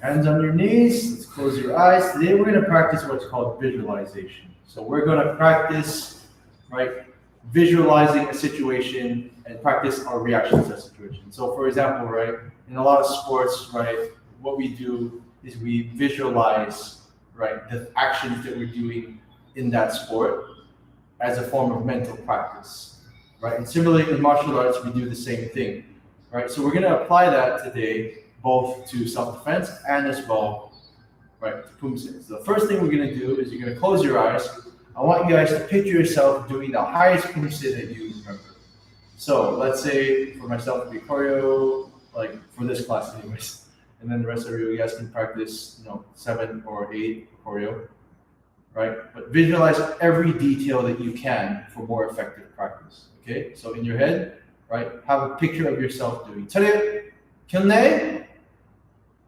Hands on your knees. Let's close your eyes. Today we're going to practice what's called visualization. So we're going to practice, right, visualizing a situation and practice our reaction to that situation. So for example, right, in a lot of sports, right, what we do is we visualize, right, the actions that we're doing in that sport as a form of mental practice, right? And similarly in martial arts, we do the same thing, right? So we're going to apply that today both to self-defense and as well, right, to Poomsae. So the first thing we're going to do is you're going to close your eyes. I want you guys to picture yourself doing the highest Poomsae that you remember. So let's say for myself to be choreo, like for this class anyways, and then the rest of you guys can practice, 7 or 8 choreo, right? But visualize every detail that you can for more effective practice, okay? So in your head, right, have a picture of yourself doing 차렷, 경례,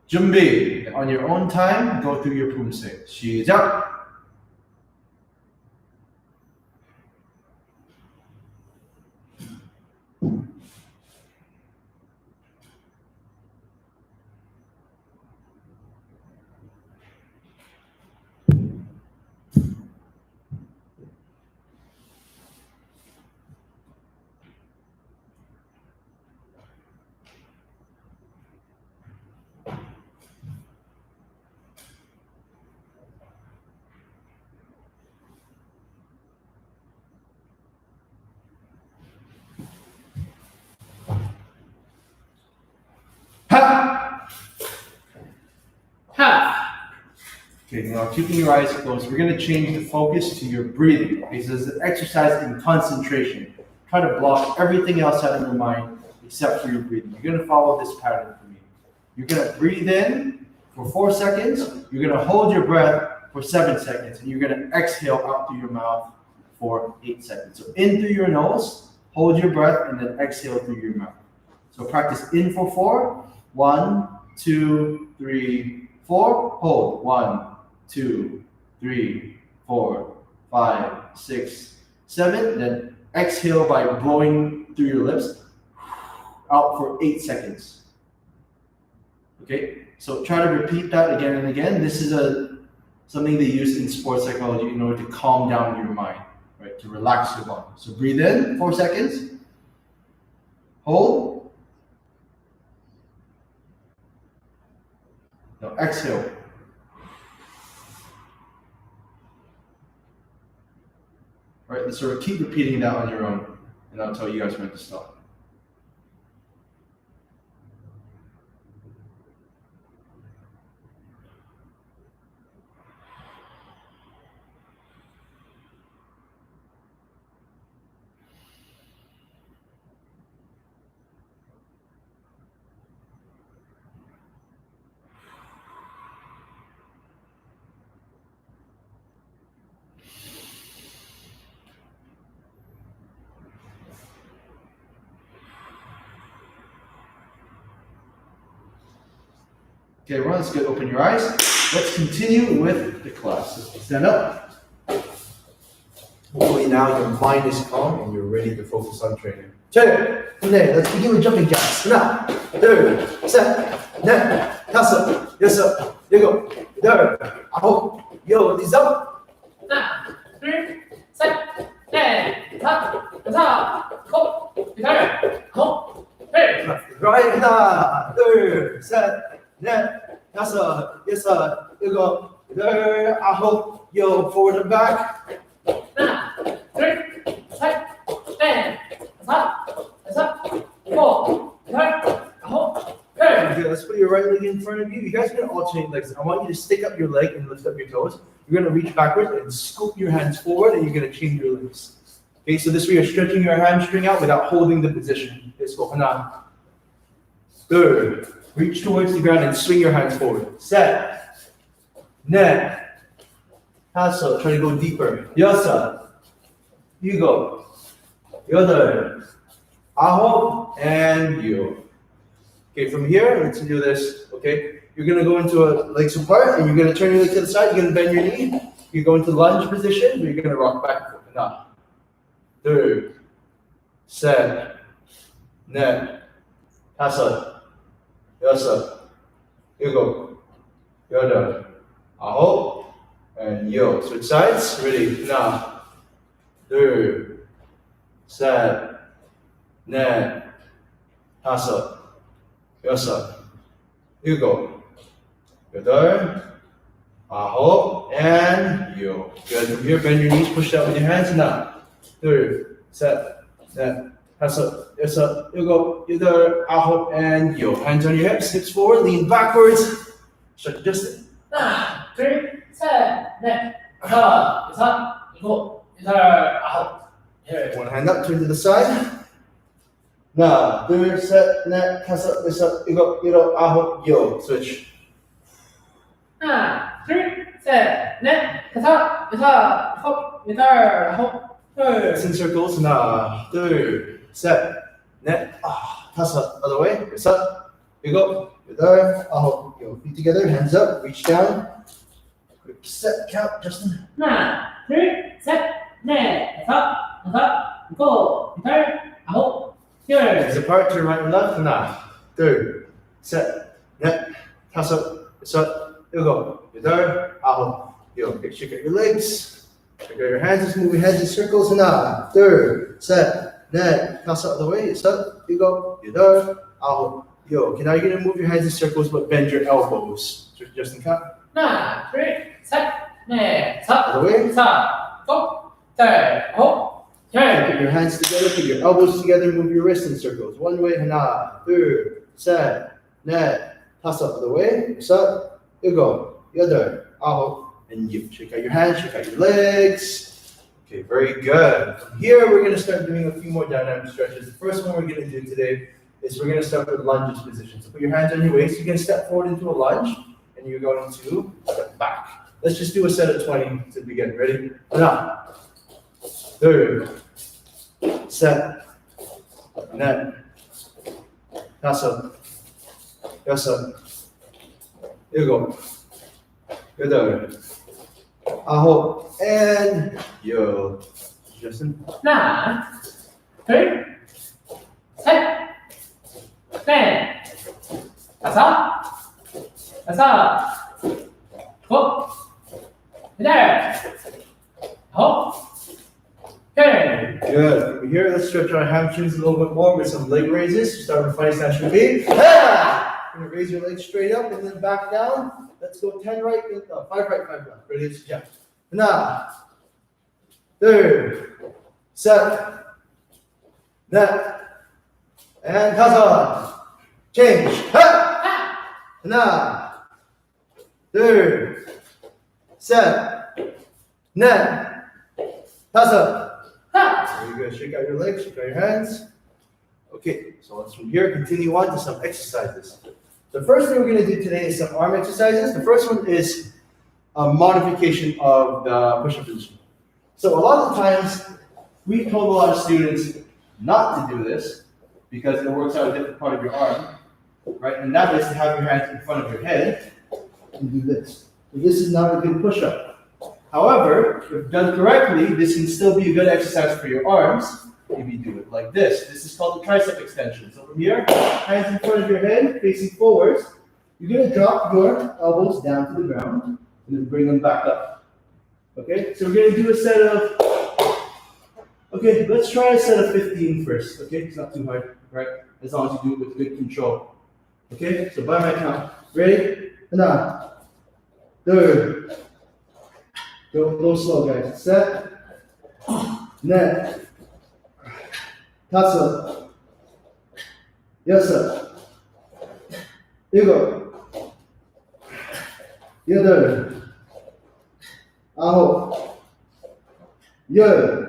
준비. On your own time, go through your Poomsae. 시작! Ha! Ha! Okay, now keeping your eyes closed, we're going to change the focus to your breathing. This is an exercise in concentration. Try to block everything else out of your mind except for your breathing. You're going to follow this pattern for me. You're going to breathe in for 4 seconds. You're going to hold your breath for 7 seconds. And you're going to exhale out through your mouth for 8 seconds. So in through your nose, hold your breath, and then exhale through your mouth. So practice in for 4. 1, 2, 3, 4. Hold. 1, 2, 3, 4, 5, 6, 7. Then exhale by blowing through your lips out for 8 seconds. Okay, so try to repeat that again and again. This is something they use in sports psychology in order to calm down your mind, right? To relax your body. So breathe in 4 seconds. Hold. Now exhale. Right, and sort of keep repeating that on your own, and I'll tell you guys when to stop. Okay, everyone, that's good. Open your eyes. Let's continue with the class. Stand up. Hopefully now your mind is calm and you're ready to focus on training. Okay, let's begin with jumping jacks. 하나, 둘, 셋, 넷, 다섯, 여섯, 일곱, 여덟, 아홉, 열, 어디서? 하나, 둘, 셋, 넷, 다섯, 여섯, 일곱, 여덟, 아홉, 열. Right, 하나, 둘, 셋, 넷, 다섯, 여섯, 일곱, 여덟, 아홉, 열. Forward and back. 하나, 둘, 셋, 넷, 다섯, 여섯, 일곱, 여덟, 아홉, 열. Okay, let's put your right leg in front of you. You guys are gonna alternate legs. I want you to stick up your leg and lift up your toes. You're gonna reach backwards and scoop your hands forward, and you're gonna change your legs. Okay, so this way you're stretching your hamstring out without holding the position. Let's go. 하나, 둘. Reach towards the ground and swing your hands forward. 셋, 넷, 다섯. Try to go deeper. 여섯, 일곱, 여덟, 아홉, and 열. Okay, from here, let's do this. Okay, you're gonna go into a legs apart, and you're gonna turn your leg to the side. You're gonna bend your knee. You go into lunge position. You're gonna rock back and forth. 하나, 둘, 셋, 넷, 다섯, 여섯, 일곱, 여덟, 아홉, and yo. Switch sides. Ready? 하나, 둘, 셋, 넷, 다섯, 여섯, 일곱, 여덟, 아홉, and yo. Good. From here, bend your knees, push it out with your hands. 하나, 둘, 셋, 넷, 다섯, 여섯, 일곱, 여덟, 아홉, and yo. Hands on your hips, hips forward, lean backwards. Stretch your distance. 하나, 둘, 셋, 넷, 다섯, 여섯, 일곱, 여덟, 아홉, 열. One hand up, turn to the side. 하나, 둘, 셋, 넷, 다섯, 여섯, 일곱, 여덟, 아홉, yo. Switch. 하나, 둘, 셋, 넷, 다섯, 여섯, 일곱, 여덟, 아홉, 열. It's in circles. 하나, 둘, 셋, 넷, 다섯. Other way. 여섯, 일곱, 여덟, 아홉, yo. Feet together, hands up, reach down. Quick set, count, Justin. 하나, 둘, 셋, 넷, 다섯, 여섯, 일곱, 여덟, 아홉, 열. Hands apart, turn right and left. 하나, 둘, 셋, 넷, 다섯, 여섯, 일곱, 여덟, 아홉, yo. Okay, shake out your legs. Shake out your hands. Let's move your heads in circles. 하나, 둘, 셋, 넷, 다섯. Other way. 여섯, 일곱, 여덟, 아홉, yo. Okay, now you're gonna move your hands in circles, but bend your elbows. Justin, count. 하나, 둘, 셋, 넷, 다섯, Other way. 여섯, 일곱, 여덟, 아홉, 열. Put your hands together, put your elbows together, move your wrists in circles. One way, 하나, 둘, 셋, 넷, 다섯. Other way. 여섯, 일곱, 여덟, 아홉, and you. Shake out your hands, shake out your legs. Okay, very good. From here, we're gonna start doing a few more dynamic stretches. The first one we're gonna do today is we're gonna start with lunges position. So put your hands on your waist. You're gonna step forward into a lunge, and you're going to step back. Let's just do a set of 20 to begin. Ready? 하나, 둘, 셋, 넷, 다섯, 여섯, 일곱, 여덟, 아홉, and yo. Justin. 하나, 둘, 셋, 넷, 다섯, 여섯, 일곱, 여덟, 아홉, 열. Good. From here, let's stretch our hamstrings a little bit more with some leg raises. Start with funny snatch your feet. Yeah! Gonna raise your legs straight up and then back down. Let's go 10 right, no, 5 right, 5 left. Ready? Yeah. 하나, 둘, 셋, 넷, and 다섯. Change. 하나, 둘, 셋, 넷, 다섯. Very good. Shake out your legs, shake out your hands. Okay, so let's from here continue on to some exercises. The first thing we're going to do today is some arm exercises. The first one is a modification of the push-up position. So a lot of times, we've told a lot of students not to do this because it works out a different part of your arm, right? And that is to have your hands in front of your head and do this. So this is not a good push-up. However, if done correctly, this can still be a good exercise for your arms if you do it like this. This is called the tricep extension. So from here, hands in front of your head, facing forwards. You're going to drop your elbows down to the ground and then bring them back up. Okay, so we're going to do a set of, okay, let's try a set of 15 first. Okay, it's not too hard, right? As long as you do it with good control. Okay, so by my count. Ready? 하나, 둘, go slow, guys. 셋, 넷, 다섯, 여섯, 일곱, 여덟, 아홉, 열.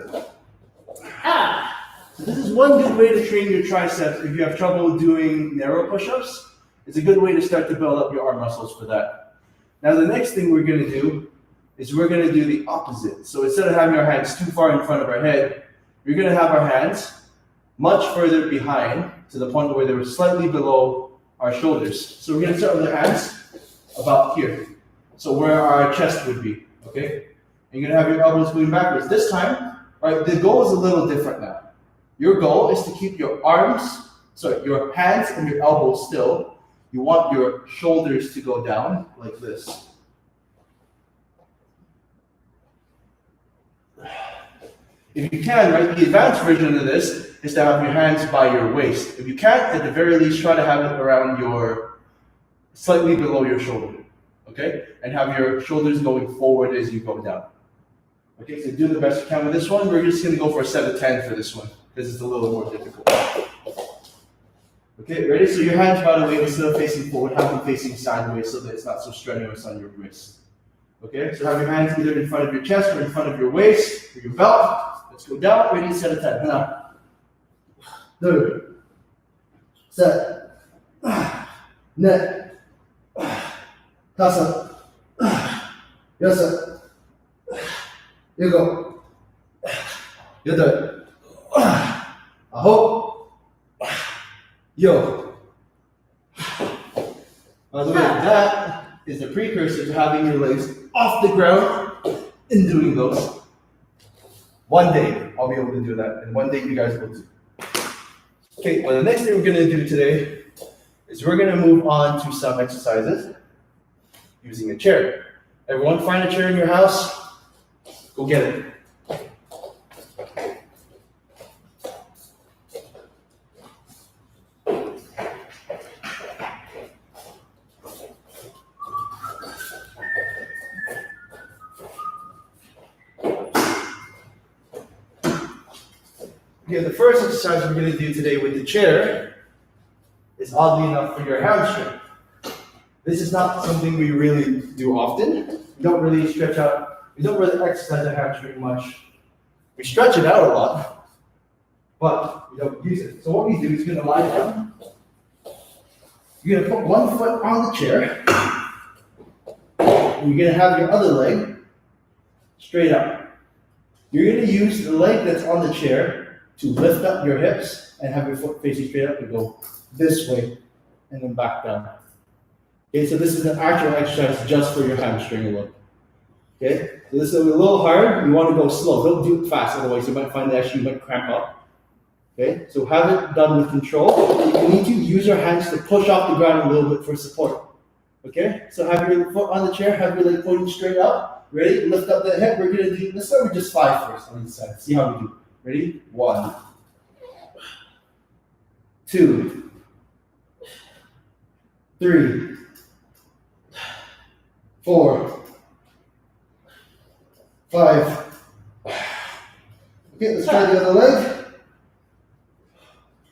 So this is one good way to train your triceps if you have trouble doing narrow push-ups. It's a good way to start to build up your arm muscles for that. Now the next thing we're going to do is we're going to do the opposite. So instead of having our hands too far in front of our head, we're going to have our hands much further behind to the point where they were slightly below our shoulders. So we're going to start with our hands about here. So where our chest would be, okay? And you're going to have your elbows moving backwards. This time, right, the goal is a little different now. Your goal is to keep your hands and your elbows still, you want your shoulders to go down like this. If you can, right, the advanced version of this is to have your hands by your waist. If you can't, at the very least, try to have it around slightly below your shoulder, okay? And have your shoulders going forward as you go down. Okay, so do the best you can with this one. We're just gonna go for a set of 10 for this one, because it's a little more difficult. Okay, ready? So your hands, by the way, instead of facing forward, have them facing sideways so that it's not so strenuous on your wrist. Okay, so have your hands either in front of your chest or in front of your waist or your belt. Let's go down. Ready? Set of 10. Now, 2, set, 넷, 다섯, 여섯, 일곱, 여덟, 아홉, 열. By the way, that is the precursor to having your legs off the ground and doing those. One day I'll be able to do that, and one day you guys will too. Okay, well, the next thing we're going to do today is we're going to move on to some exercises using a chair. Everyone find a chair in your house, go get it. Okay, the first exercise we're going to do today with the chair is oddly enough for your hamstring. This is not something we really do often. We don't really stretch out, we don't really exercise the hamstring much. We stretch it out a lot, but we don't use it. So what we do is you're going to lie down. You're going to put one foot on the chair. You're going to have your other leg straight up. You're going to use the leg that's on the chair to lift up your hips and have your foot facing straight up and go this way and then back down. Okay, so this is an actual exercise just for your hamstring alone. Okay, so this is a little hard. You want to go slow. Don't do it fast, otherwise you might find that you might cramp up. Okay, so have it done with control. You need to use your hands to push off the ground a little bit for support. Okay, so have your foot on the chair, have your leg pointing straight up. Ready? Lift up the hip. We're gonna do. Let's start with just 5 first on each side. See how we do. Ready? 1, 2, 3, 4, 5. Okay, let's try the other leg.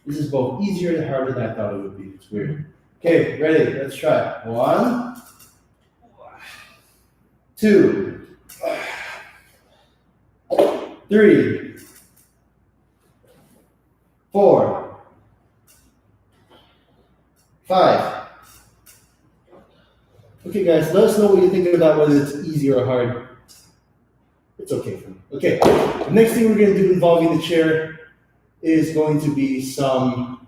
This is both easier and harder than I thought it would be. It's weird. Okay, ready? Let's try. 1, 2, 3, 4, 5. Okay, guys, let us know what you think about whether it's easy or hard. It's okay for me. Okay, the next thing we're going to do involving the chair is going to be some,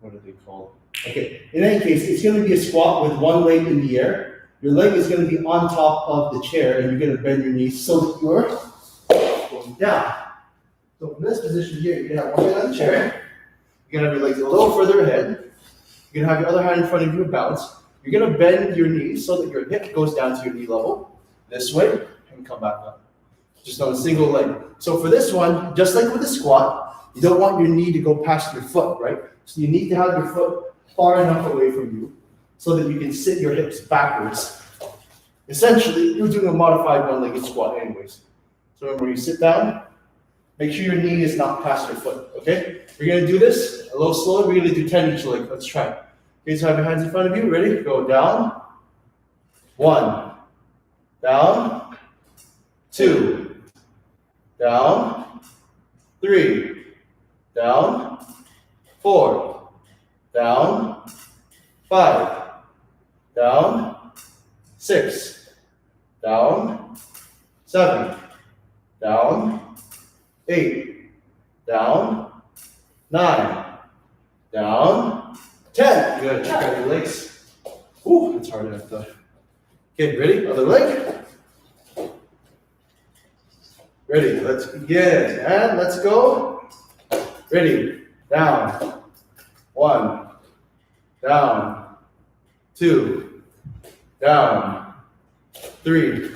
what are they called? Okay, in any case, it's going to be a squat with one leg in the air. Your leg is going to be on top of the chair, and you're going to bend your knees so that you're going down. So from this position here, you're going to have one leg on the chair. You're going to have your legs a little further ahead. You're going to have your other hand in front of your bounce. You're going to bend your knees so that your hip goes down to your knee level, this way, and come back up. Just on a single leg. So for this one, just like with the squat, you don't want your knee to go past your foot, right? So you need to have your foot far enough away from you so that you can sit your hips backwards. Essentially, you're doing a modified one-legged squat anyways. So remember, you sit down, make sure your knee is not past your foot, okay? We're going to do this a little slower. We're going to do 10 each leg. Let's try. Okay, so have your hands in front of you. Ready? Go down. 1. Down. 2. Down. 3. Down. 4. Down. 5. Down. 6. Down. 7. Down. 8. Down. 9. Down. 10. You gotta check out your legs. Ooh, that's harder than I thought. Okay, ready? Other leg. Ready, let's begin. And let's go. Ready. Down. 1. Down. 2, down, 3,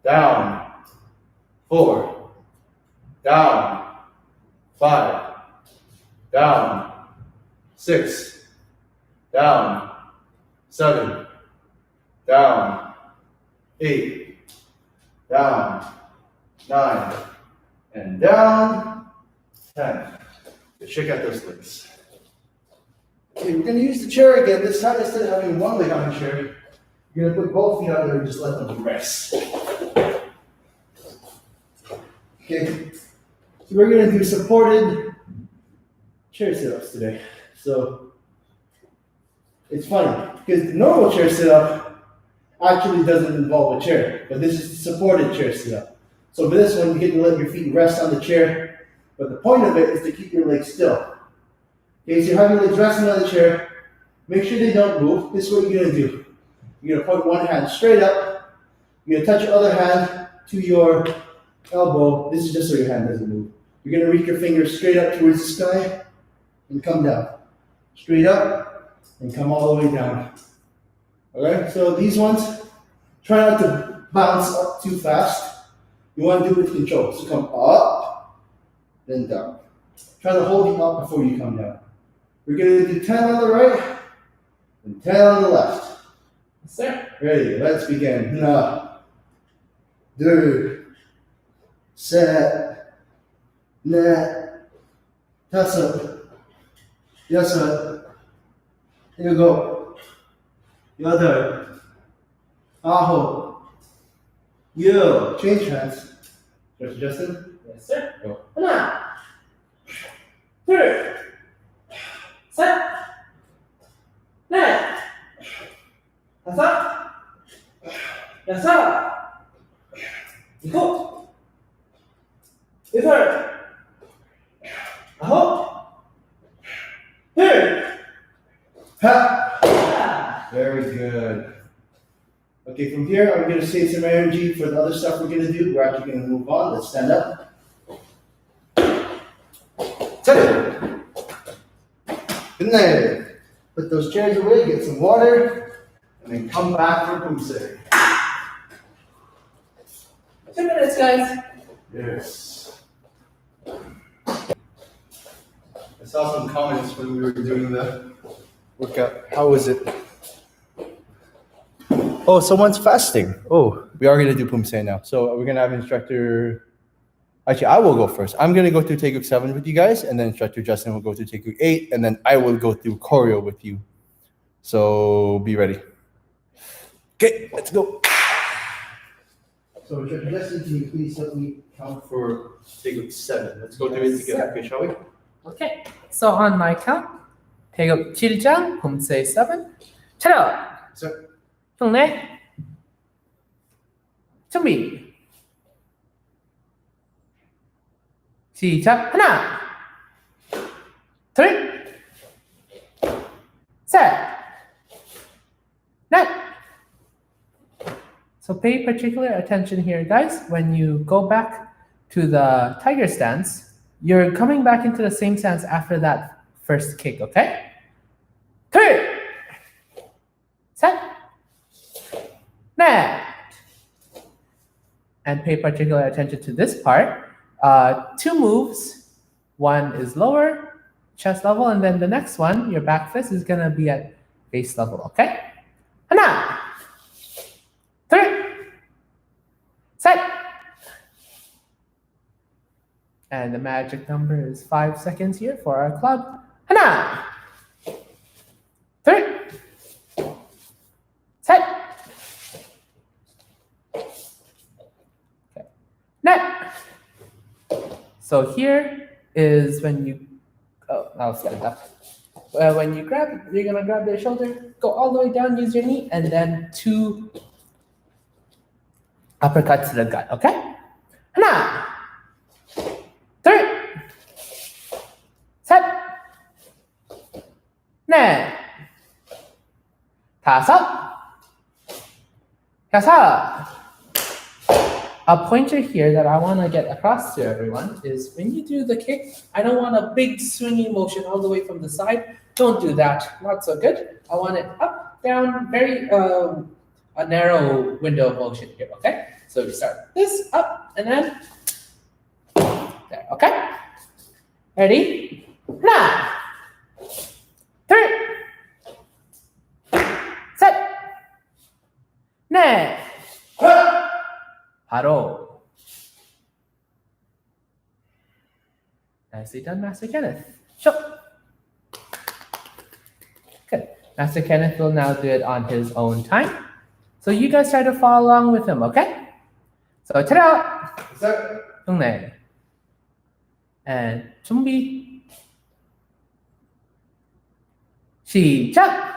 down, 4, down, 5, down, 6, down, 7, down, 8, down, 9, and down, 10. Shake out those legs. Okay, we're going to use the chair again. This time, instead of having one leg on the chair, you're going to put both feet out there and just let them rest. Okay, so we're going to do supported chair sit-ups today. So it's funny because the normal chair sit-up actually doesn't involve a chair, but this is the supported chair sit-up. So for this one, you get to let your feet rest on the chair, but the point of it is to keep your legs still. Okay, so you have your legs resting on the chair. Make sure they don't move. This is what you're going to do. You're going to put one hand straight up. You're going to touch your other hand to your elbow. This is just so your hand doesn't move. You're going to reach your fingers straight up towards the sky and come down. Straight up and come all the way down. Okay, so these ones, try not to bounce up too fast. You want to do it with control. So come up, then down. Try to hold it up before you come down. We're going to do 10 on the right and 10 on the left. Yes, sir. Ready, let's begin. 1, 2, set, net, tasa, yasa, here you go, yada, aho, yo, change hands. Dr. Justin? Yes, sir. Go. 1, 2, set, net, 다섯, 여섯, 일곱, 여덟, 아홉, 열. Ha! Very good. Okay, from here, I'm going to save some energy for the other stuff we're going to do. We're actually going to move on. Let's stand up. Set it. Good night. Put those chairs away, get some water, and then come back for Poomsae. 2 minutes, guys. Yes. I saw some comments when we were doing the workout. How was it? Oh, someone's fasting. Oh, we are going to do Poomsae now. So we're going to have instructor. Actually, I will go first. I'm going to go through Taekwondo 7 with you guys, and then instructor Justin will go through Taekwondo 8, and then I will go through choreo with you. So be ready. Okay, let's go. So instructor Justin, can you please help me count for Taekwondo 7? Let's go through it together, okay, shall we? Okay, so on my count, 태극 7장, Poomsae 7, 차렷, So, 흉내, 준비, 시작, 하나, 둘, 셋, 넷. So pay particular attention here, guys. When you go back to the tiger stance, you're coming back into the same stance after that first kick, okay? 둘, 셋, 넷. And pay particular attention to this part. 2 moves. One is lower, chest level, and then the next one, your back fist, is gonna be at face level, okay? 하나, 둘, 셋. And the magic number is 5 seconds here for our club. 하나, 둘, 셋. Okay. 넷. So here is when you, I'll stand up. When you grab, you're gonna grab their shoulder, go all the way down, use your knee, and then 2 uppercuts to the gut, okay? 하나, 둘, 셋, 넷, 다섯, 여섯. A pointer here that I want to get across to everyone is when you do the kick, I don't want a big swinging motion all the way from the side. Don't do that. Not so good. I want it up down, very a narrow window of motion here, okay? So you start this up and then there, okay? Ready? Now, 3, set, 넷, 바로. Nicely done, Master Kenneth. Sure. Good. Master Kenneth will now do it on his own time. So you guys try to follow along with him, okay? So check it out. 동네. And 준비. 시작.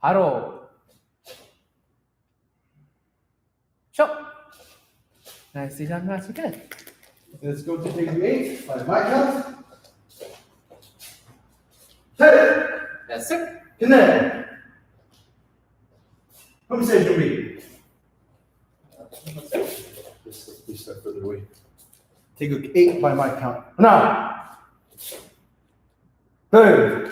바로. Sure. Nicely done, Master Kenneth. Let's go to take 8 by my count. Set. Yes, sir. Connect. Poomsae 준비. Please step further away. Take 8 by my count. 하나. 둘.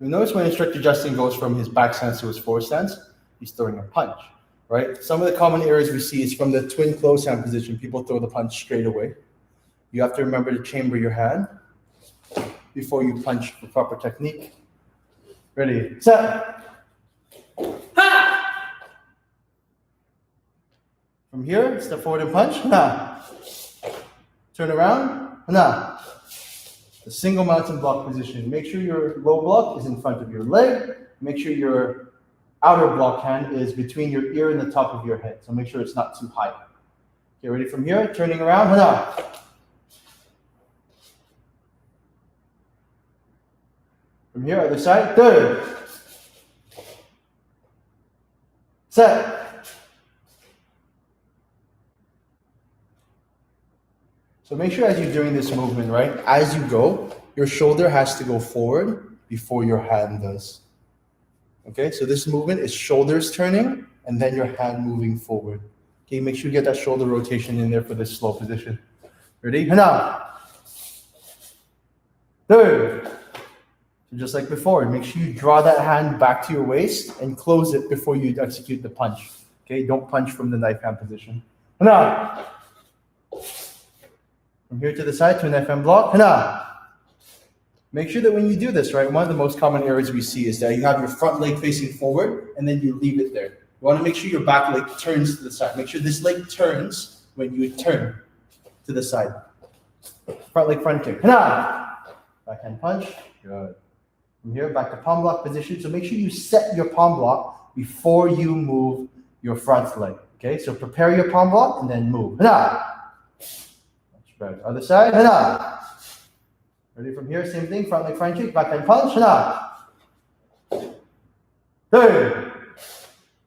You'll notice when Instructor Justin goes from his back stance to his forward stance, he's throwing a punch, right? Some of the common errors we see is from the twin close hand position. People throw the punch straight away. You have to remember to chamber your hand before you punch for proper technique. Ready, set. Ha! From here, step forward and punch. 하나. Turn around. 하나. The single mountain block position. Make sure your low block is in front of your leg. Make sure your outer block hand is between your ear and the top of your head. So make sure it's not too high. Okay, ready from here? Turning around. 하나. From here, other side. 둘. 셋. So make sure as you're doing this movement, right, as you go, your shoulder has to go forward before your hand does. Okay, so this movement is shoulders turning and then your hand moving forward. Okay, make sure you get that shoulder rotation in there for this slow position. Ready? 하나. 둘. So just like before, make sure you draw that hand back to your waist and close it before you execute the punch. Okay, don't punch from the knife hand position. 하나. From here to the side to an FM block. 하나. Make sure that when you do this, right, one of the most common errors we see is that you have your front leg facing forward and then you leave it there. You want to make sure your back leg turns to the side. Make sure this leg turns when you turn to the side. Front leg front kick. 하나. Backhand punch. Good. From here, back to palm block position. So make sure you set your palm block before you move your front leg. Okay, so prepare your palm block and then move. 하나. Right. Other side. 하나. Ready from here, same thing. Front leg front kick, backhand punch. 하나. 둘.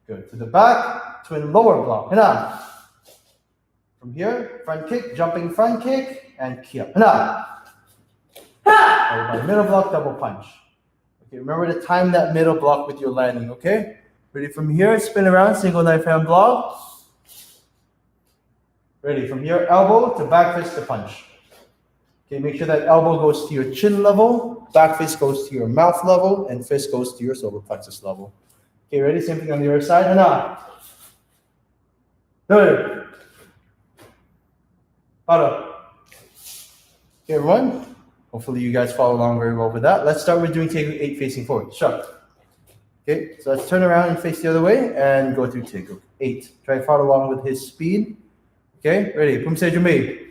Good. To the back, twin lower block. 하나. From here, front kick, jumping front kick, and kiap. 하나. Followed by middle block, double punch. Okay, remember to time that middle block with your landing, okay? Ready from here, spin around, single knife hand block. Ready, from here, elbow to back fist to punch. Okay, make sure that elbow goes to your chin level, back fist goes to your mouth level, and fist goes to your solar plexus level. Okay, ready? Same thing on the other side. 하나. 둘. 바로. Okay, everyone. Hopefully you guys follow along very well with that. Let's start with doing Taekwondo 8 facing forward. Sure. Okay, so let's turn around and face the other way and go through Taekwondo 8. Try to follow along with his speed. Okay, ready? Poomsae 준비.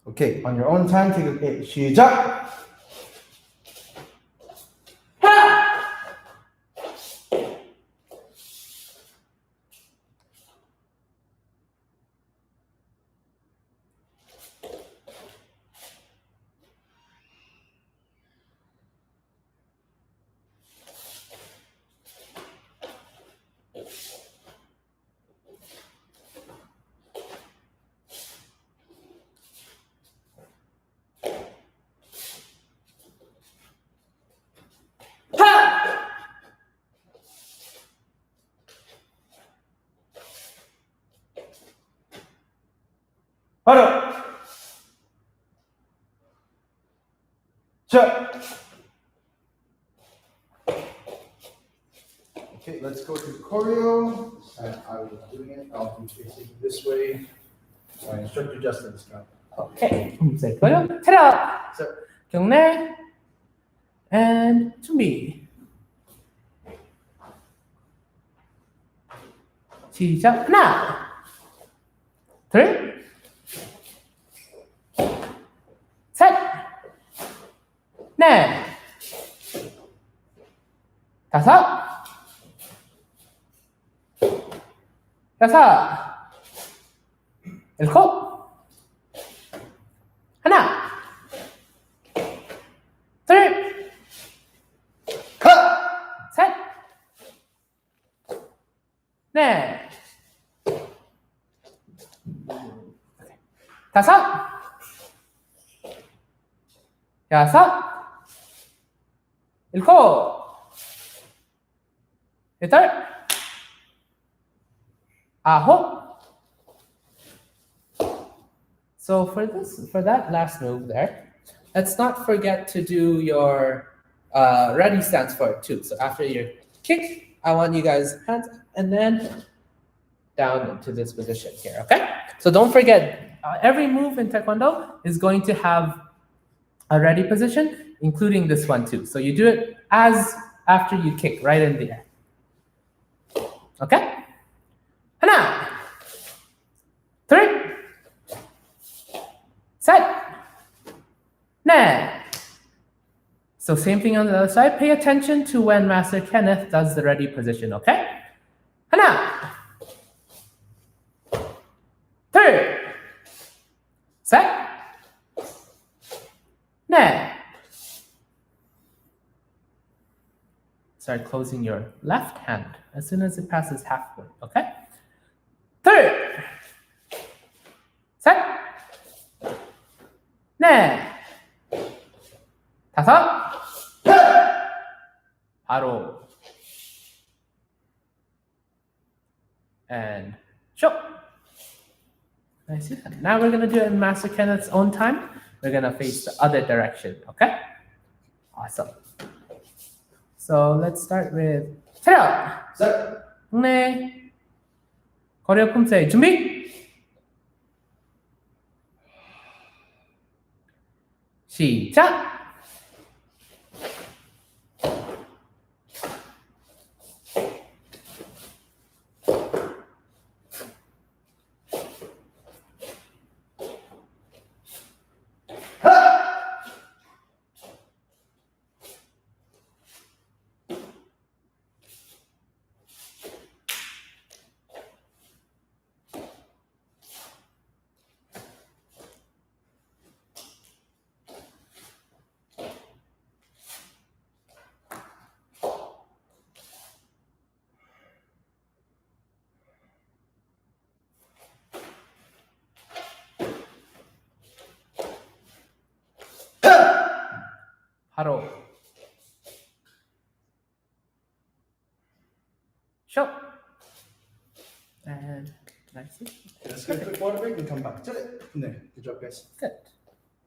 Okay, on your own time, Taekwondo 8. 시작. 바로. 자. Okay, let's go to choreo. And I will be doing it. I'll be facing this way. My instructor Justin's got. 오케이. Poomsae 고요. 차렷. So, 경례. And 준비. 시작. 하나. 둘. 셋. 넷. 다섯. 여섯. 일곱. 하나. 둘. 셋. 넷. 다섯. 여섯. 일곱. 여덟. 아홉. So for that last move there, let's not forget to do your ready stance for it too. So after your kick, I want you guys hands up and then down into this position here, okay? So don't forget, every move in Taekwondo is going to have a ready position, including this one too. So you do it as after you kick, right in the air. Okay? 하나, 둘, 셋, 넷. So same thing on the other side. Pay attention to when Master Kenneth does the ready position, okay? 하나, 둘, 셋, 넷. Start closing your left hand as soon as it passes halfway, okay? 둘, 셋, 넷, 다섯, 바로, and show. Nice. Now we're gonna do it in Master Kenneth's own time. We're gonna face the other direction, okay? Awesome. So let's start with 차렷. set. 네. 거리어 폼세 준비. 시작. 바로 show and nice. Let's get a quick water break and come back. Good job, guys. Good.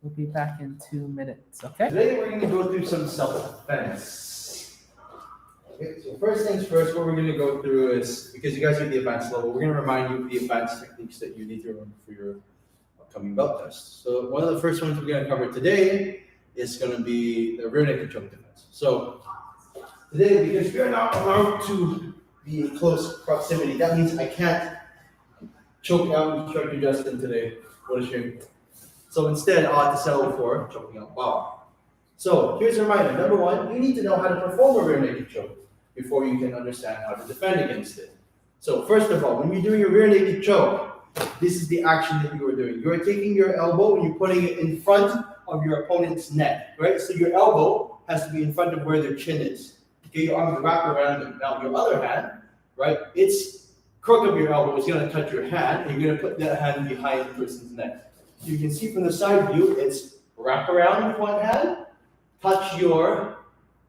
We'll be back in 2 minutes, okay? Today we're going to go through some self-defense. Okay, so first things first, what we're going to go through is, because you guys are at the advanced level, we're going to remind you of the advanced techniques that you need to remember for your upcoming belt test. So one of the first ones we're going to cover today is going to be the rear naked choke defense. So today, because we are not allowed to be in close proximity, that means I can't choke out Instructor Justin today. What a shame. So instead, I'll have to settle for choking out Bob. So here's a reminder. Number one, you need to know how to perform a rear naked choke before you can understand how to defend against it. So first of all, when you're doing a rear naked choke, this is the action that you are doing. You are taking your elbow and you're putting it in front of your opponent's neck, right? So your elbow has to be in front of where their chin is. Okay, your arms wrap around them. Now your other hand, right? Its crook of your elbow is going to touch your hand, and you're going to put that hand behind the person's neck. So you can see from the side view, it's wrap around with one hand, touch your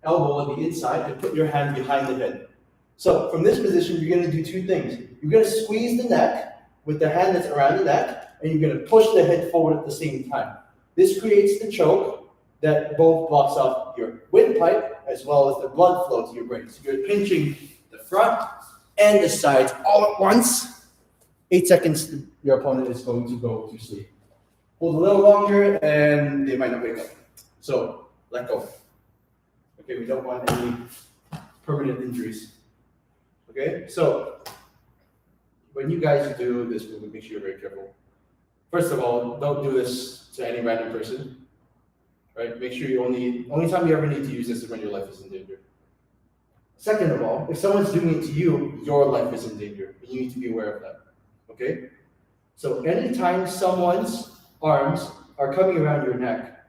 elbow on the inside, and put your hand behind the head. So from this position, you're going to do two things. You're going to squeeze the neck, with the hand that's around the neck, and you're going to push the head forward at the same time. This creates the choke that both blocks off your windpipe as well as the blood flow to your brain. So you're pinching the front and the sides all at once. 8 seconds, your opponent is going to go to sleep. Hold a little longer, and they might not wake up. So let go. Okay, we don't want any permanent injuries. Okay, so when you guys do this movement, make sure you're very careful. First of all, don't do this to any random person. Right? Make sure you only time you ever need to use this is when your life is in danger. Second of all, if someone's doing it to you, your life is in danger. And you need to be aware of that. Okay? So anytime someone's arms are coming around your neck,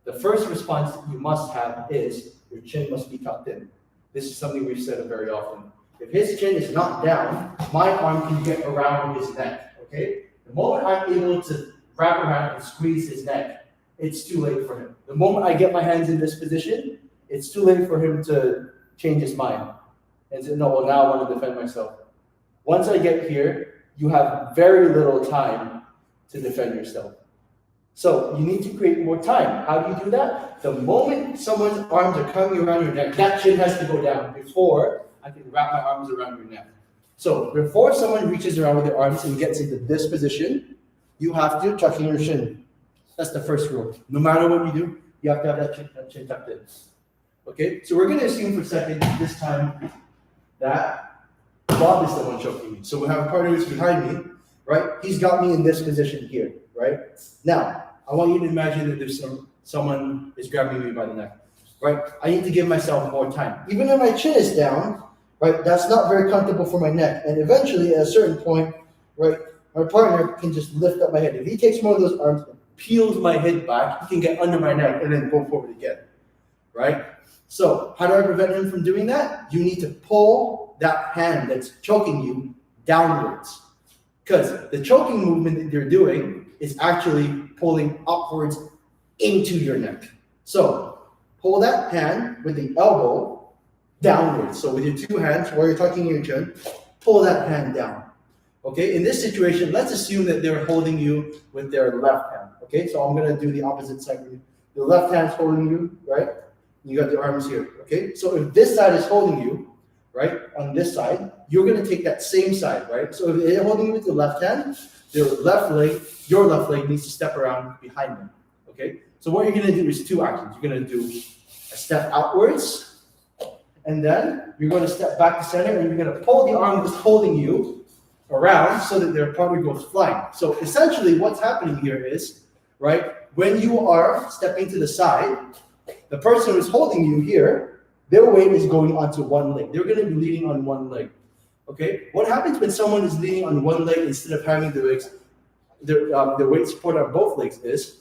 the first response that you must have is your chin must be tucked in. This is something we've said very often. If his chin is not down, my arm can get around his neck. Okay? The moment I'm able to wrap around and squeeze his neck, it's too late for him. The moment I get my hands in this position, it's too late for him to change his mind and say, no, well, now I want to defend myself. Once I get here, you have very little time to defend yourself. So you need to create more time. How do you do that? The moment someone's arms are coming around your neck, that chin has to go down before I can wrap my arms around your neck. So before someone reaches around with their arms and gets into this position, you have to tuck in your chin. That's the first rule. No matter what you do, you have to have that chin tucked in. Okay, so we're going to assume for a second this time that Bob is the one choking me. So we have a partner who's behind me, right? He's got me in this position here, right? Now, I want you to imagine that there's someone is grabbing me by the neck, right? I need to give myself more time. Even though my chin is down, right? That's not very comfortable for my neck. And eventually, at a certain point, right, my partner can just lift up my head. If he takes one of those arms, peels my head back, he can get under my neck and then go forward again, right? So how do I prevent him from doing that? You need to pull that hand that's choking you downwards, because the choking movement that you're doing is actually pulling upwards into your neck. So pull that hand with the elbow downwards. So with your two hands, while you're tucking your chin, pull that hand down. Okay, in this situation, let's assume that they're holding you with their left hand. Okay, so I'm going to do the opposite side. The left hand's holding you, right? You got the arms here. Okay, so if this side is holding you, right, on this side, you're going to take that same side, right? So if they're holding you with the left hand, their left leg, your left leg needs to step around behind them. Okay, so what you're going to do is two actions. You're going to do a step outwards, and then you're going to step back to center, and you're going to pull the arm that's holding you around so that their partner goes flying. So essentially what's happening here is, right, when you are stepping to the side, the person who's holding you here, their weight is going onto one leg. They're going to be leaning on one leg. Okay? What happens when someone is leaning on one leg instead of having their weight support on both legs is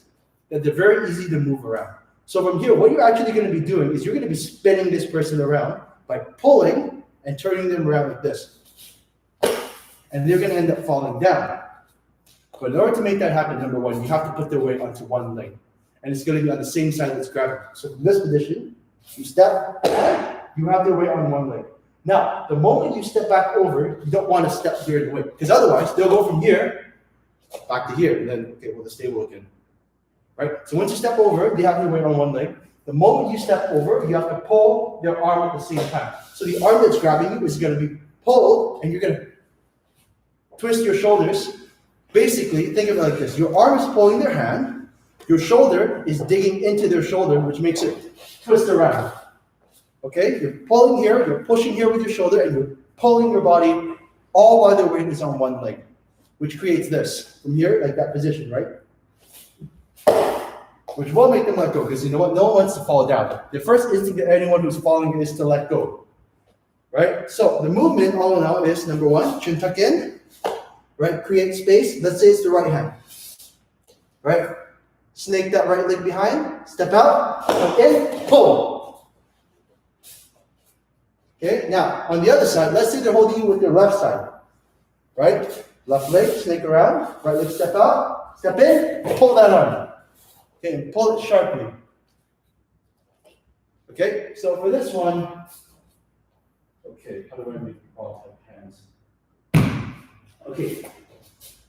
that they're very easy to move around. So from here, what you're actually going to be doing is you're going to be spinning this person around by pulling and turning them around like this. And they're going to end up falling down. But in order to make that happen, number one, you have to put their weight onto one leg. And it's going to be on the same side that's grabbing. So from this position, you step, you have their weight on one leg. Now, the moment you step back over, you don't want to step here in the way, because otherwise they'll go from here back to here, and then, okay, well, the stable again. Right? So once you step over, they have their weight on one leg. The moment you step over, you have to pull their arm at the same time. So the arm that's grabbing you is going to be pulled, and you're going to twist your shoulders. Basically, think of it like this. Your arm is pulling their hand. Your shoulder is digging into their shoulder, which makes it twist around. Okay? You're pulling here, you're pushing here with your shoulder, and you're pulling your body all while their weight is on one leg, which creates this. From here, like that position, right? Which will make them let go, because you know what? No one wants to fall down. The first instinct of anyone who's falling is to let go. Right? So the movement, all in all, is number one, chin tuck in. Right? Create space. Let's say it's the right hand. Right? Snake that right leg behind. Step out. Tuck in. Pull. Okay? Now, on the other side, let's say they're holding you with their left side. Right? Left leg, snake around. Right leg, step out. Step in. Pull that arm. Okay? And pull it sharply. Okay? So for this one, okay, how do I make all have hands? Okay,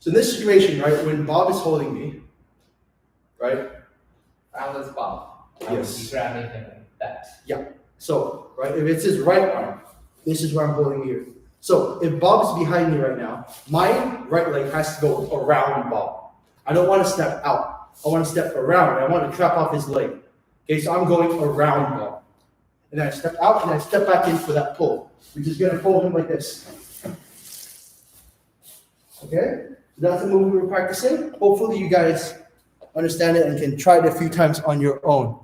So in this situation, right, when Bob is holding me, right? Balance Bob. I would Yes. be grabbing him like that. So, right, if it's his right arm, this is where I'm holding here. So if Bob is behind me right now, my right leg has to go around Bob. I don't want to step out. I want to step around. I want to trap off his leg. Okay, so I'm going around Bob. And then I step out and I step back in for that pull, which is going to pull him like this. Okay, so that's the move we were practicing. Hopefully you guys understand it and can try it a few times on your own.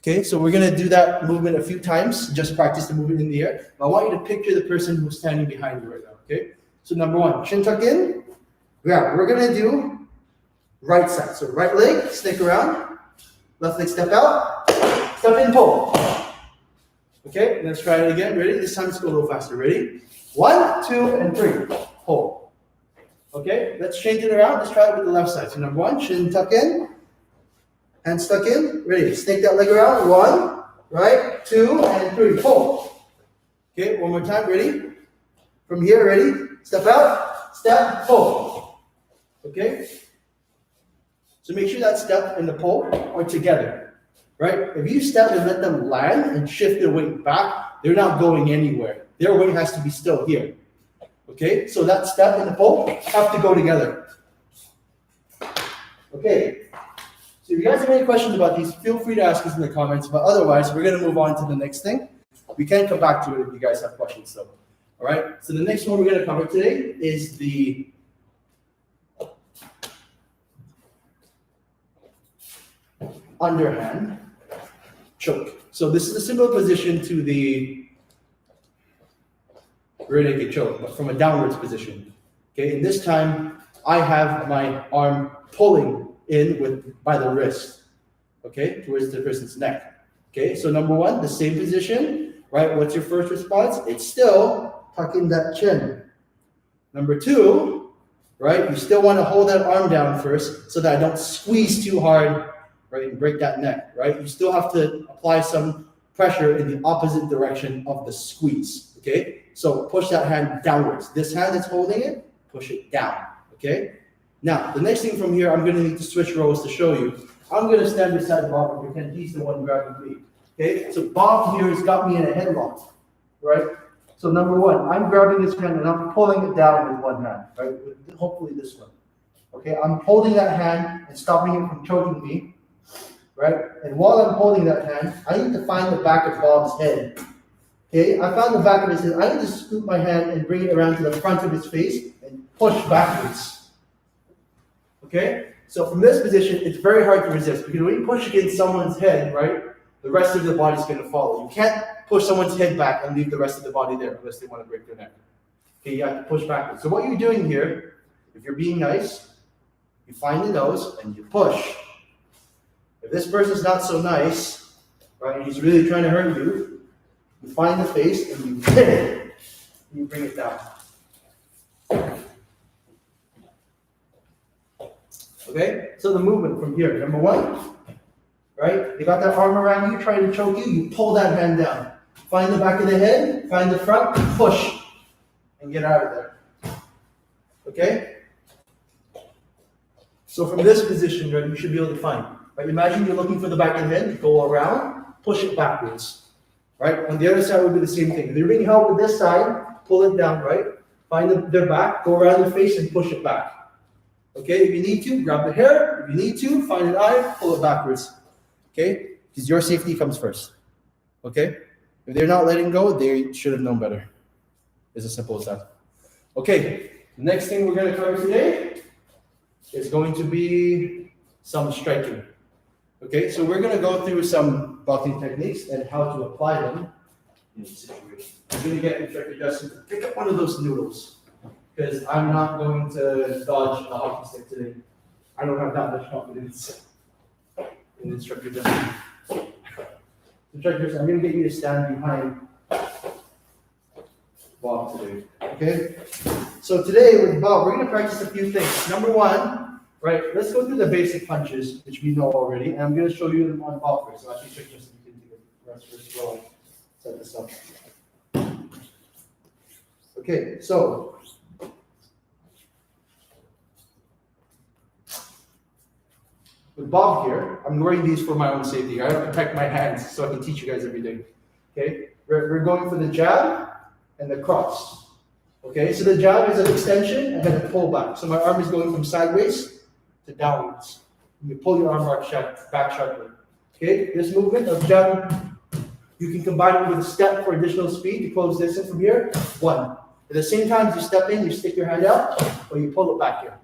Okay, so we're gonna do that movement a few times, just practice the movement in the air. I want you to picture the person who's standing behind you right now, okay? So number one, chin tuck in. Yeah, we're gonna do right side. So right leg, snake around. Left leg, step out. Step in, pull. Okay, let's try it again. Ready? This time let's go a little faster. Ready? 1, 2, and 3. Pull. Okay, let's change it around. Let's try it with the left side. So number one, chin tuck in. Hands stuck in. Ready? Snake that leg around. 1, right? 2, and 3. Pull. Okay, one more time. Ready? From here, ready? Step out. Step. Pull. Okay? So make sure that step and the pull are together. Right? If you step and let them land and shift their weight back, they're not going anywhere. Their weight has to be still here. Okay? So that step and the pull have to go together. Okay. So if you guys have any questions about these, feel free to ask us in the comments. But otherwise, we're going to move on to the next thing. We can come back to it if you guys have questions though. All right? So the next one we're going to cover today is the underhand choke. So this is a similar position to the rear naked choke, but from a downwards position. Okay, and this time I have my arm pulling in by the wrist, okay, towards the person's neck. Okay, so number one, the same position, right? What's your first response? It's still tucking that chin. Number two, right? You still want to hold that arm down first so that I don't squeeze too hard, right, and break that neck, right? You still have to apply some pressure in the opposite direction of the squeeze, okay? So push that hand downwards. This hand that's holding it, push it down, okay? Now, the next thing from here, I'm going to need to switch roles to show you. I'm going to stand beside Bob and pretend he's the one grabbing me, okay? So Bob here has got me in a headlock, right? So number one, I'm grabbing this hand and I'm pulling it down with one hand, right? Hopefully this one, okay? I'm holding that hand and stopping it from choking me, right? And while I'm holding that hand, I need to find the back of Bob's head. Okay, I found the back of his head. I need to scoop my hand and bring it around to the front of his face and push backwards. Okay, so from this position, it's very hard to resist because when you push against someone's head, right, the rest of the body's going to follow. You can't push someone's head back and leave the rest of the body there unless they want to break their neck. Okay, you have to push backwards. So what you're doing here, if you're being nice, you find the nose and you push. If this person's not so nice, right, and he's really trying to hurt you, you find the face and you hit it, and you bring it down. Okay, so the movement from here, number one, right? You got that arm around you, trying to choke you, you pull that hand down. Find the back of the head, find the front, push, and get out of there. Okay? So from this position, right, you should be able to find. Right? Imagine you're looking for the back of the head, go around, push it backwards. Right? On the other side would be the same thing. If you're being held with this side, pull it down, right? Find their back, go around the face and push it back. Okay, if you need to, grab the hair. If you need to, find an eye, pull it backwards. Okay? Because your safety comes first. Okay? If they're not letting go, they should have known better. It's as simple as that. Okay, the next thing we're going to cover today is going to be some striking. Okay, so we're going to go through some boxing techniques and how to apply them in each situation. I'm going to get Instructor Justin to pick up one of those noodles because I'm not going to dodge a hockey stick today. I don't have that much confidence in Instructor Justin. Instructor Justin, I'm going to get you to stand behind Bob today. Okay? So today with Bob, we're going to practice a few things. Number one, right, let's go through the basic punches, which we know already, and I'm going to show you them on Bob first. So actually, check this, you can do the rest first as well. Set this up. Okay, so with Bob here, I'm wearing these for my own safety. I don't protect my hands so I can teach you guys every day. Okay? We're going for the jab and the cross. Okay? So the jab is an extension and then a pull back. So my arm is going from sideways to downwards. You pull your arm back sharply. Okay? This movement of jab, you can combine it with a step for additional speed to close distance from here. 1. At the same time, as you step in, you stick your hand out, or you pull it back here.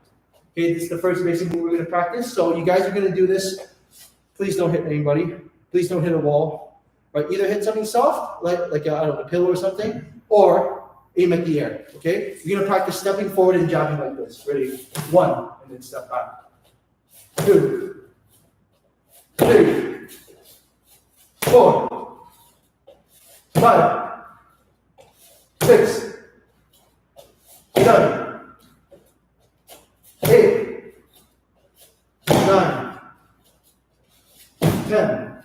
Okay, this is the first basic move we're going to practice. So you guys are going to do this. Please don't hit anybody. Please don't hit a wall. Right? Either hit something soft, like I don't know, a pillow or something, or aim at the air. Okay? You're going to practice stepping forward and jabbing like this. Ready? 1, and then step back. 2, 3, 4, 5, 6, 7, 8, 9, 10.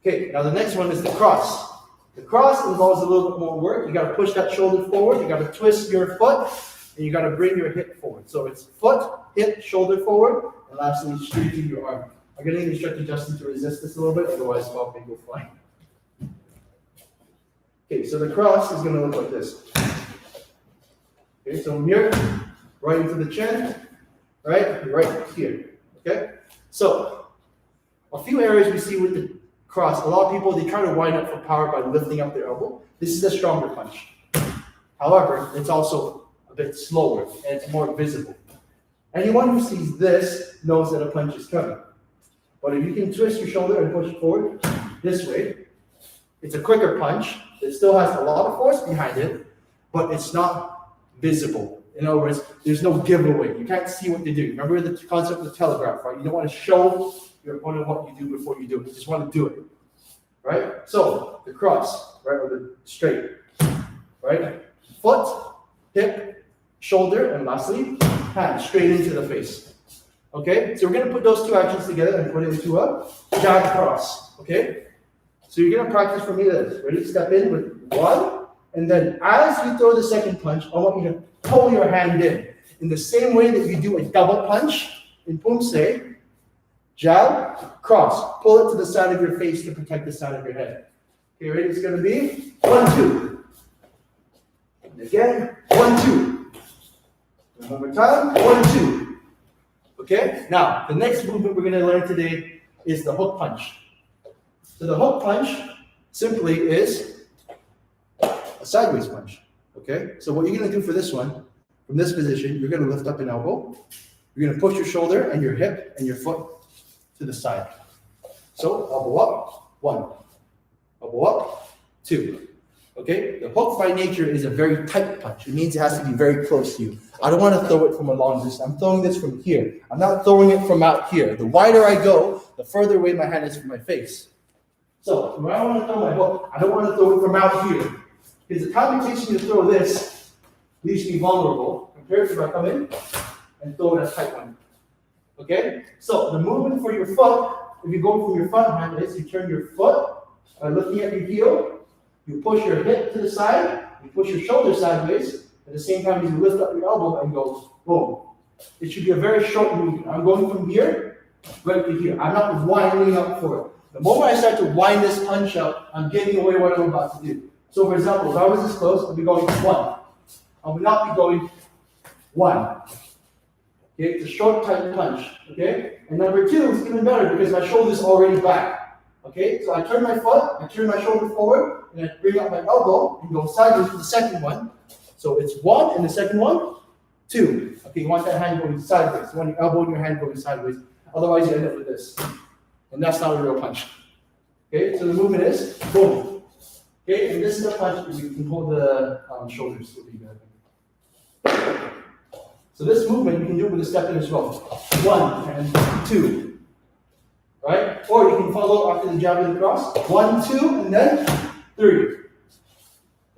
Okay, now the next one is the cross. The cross involves a little bit more work. You got to push that shoulder forward. You got to twist your foot, and you got to bring your hip forward. So it's foot, hip, shoulder forward, and lastly, straighten your arm. I'm going to instruct Justin to resist this a little bit, otherwise Bob may go flying. Okay, so the cross is going to look like this. Okay, so here, right into the chin, right here. Okay, so a few areas we see with the cross. A lot of people, they try to wind up for power by lifting up their elbow. This is a stronger punch. However, it's also a bit slower and it's more visible. Anyone who sees this knows that a punch is coming. But if you can twist your shoulder and push it forward this way, it's a quicker punch. It still has a lot of force behind it, but it's not visible. In other words, there's no giveaway. You can't see what they do. Remember the concept of the telegraph, right? You don't want to show your opponent what you do before you do it. You just want to do it, right? So the cross, right, or the straight, right? Foot, hip, shoulder, and lastly, hand straight into the face. Okay, so we're going to put those two actions together and put it into a jab cross. Okay, so you're going to practice for me this. Ready? Step in with 1, and then as you throw the second punch, I want you to pull your hand in the same way that you do a double punch in Poomsae. Jab, cross, pull it to the side of your face to protect the side of your head. Okay, ready? It's going to be 1, 2. And again, 1, 2. And one more time, 1, 2. Okay, now the next movement we're going to learn today is the hook punch. So the hook punch simply is a sideways punch. Okay, so what you're going to do for this one, from this position, you're going to lift up an elbow. You're going to push your shoulder and your hip and your foot to the side. So elbow up, 1. Elbow up, 2. Okay, the hook by nature is a very tight punch. It means it has to be very close to you. I don't want to throw it from a long distance. I'm throwing this from here. I'm not throwing it from out here. The wider I go, the further away my hand is from my face. So when I want to throw my hook, I don't want to throw it from out here. Because the time it takes me to throw this leaves me vulnerable compared to if I come in and throw it a tight one. Okay? So the movement for your foot, if you go from your front hand, is you turn your foot by looking at your heel. You push your hip to the side, you push your shoulder sideways, at the same time you lift up your elbow and go boom. It should be a very short movement. I'm going from here right to here. I'm not winding up for it. The moment I start to wind this punch up, I'm giving away what I'm about to do. So for example, if I was this close, I'd be going 1. I would not be going 1. Okay, it's a short, tight punch. Okay? And number 2 is even better because my shoulder's already back. Okay, so I turn my foot, I turn my shoulder forward, and I bring up my elbow and go sideways for the second one. So it's 1 and the second one, 2. Okay, you want that hand going sideways. You want your elbow and your hand going sideways. Otherwise, you end up with this. And that's not a real punch. Okay, so the movement is boom. Okay, and this is a punch where you can hold the shoulders. So this movement you can do with a step in as well. 1 and 2. Right? Or you can follow after the jab and the cross. 1, 2, and then 3.